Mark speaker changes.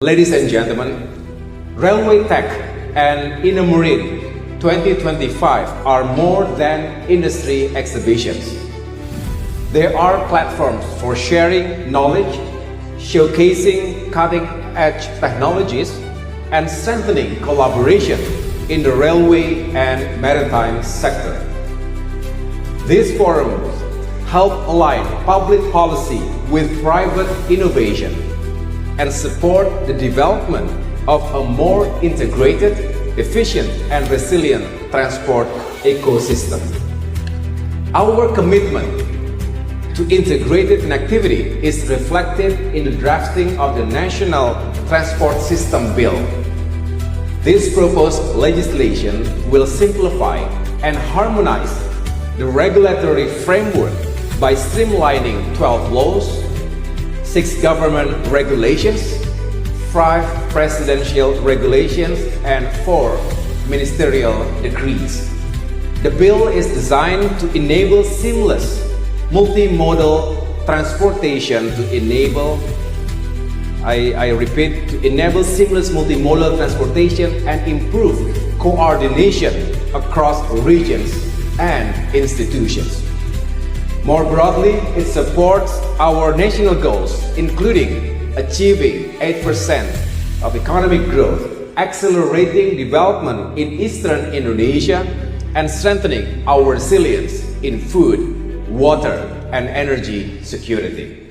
Speaker 1: Ladies and gentlemen, Railway Tech and Inamarine 2025 are more than industry exhibitions. They are platforms for sharing knowledge, showcasing cutting-edge technologies, and strengthening collaboration in the railway and maritime sector. These forums help align public policy with private innovation and support the development of a more integrated, efficient, and resilient transport ecosystem. Our commitment to integrated connectivity is reflected in the drafting of the National Transport System Bill. This proposed legislation will simplify and harmonize the regulatory framework by streamlining 12 laws, 6 government regulations, 5 presidential regulations, and 4 ministerial decrees. The bill is designed to enable seamless multimodal transportation to enable seamless multimodal transportation and improve coordination across regions and institutions. More broadly, it supports our national goals, including achieving 8% of economic growth, accelerating development in Eastern Indonesia, and strengthening our resilience in food, water, and energy security.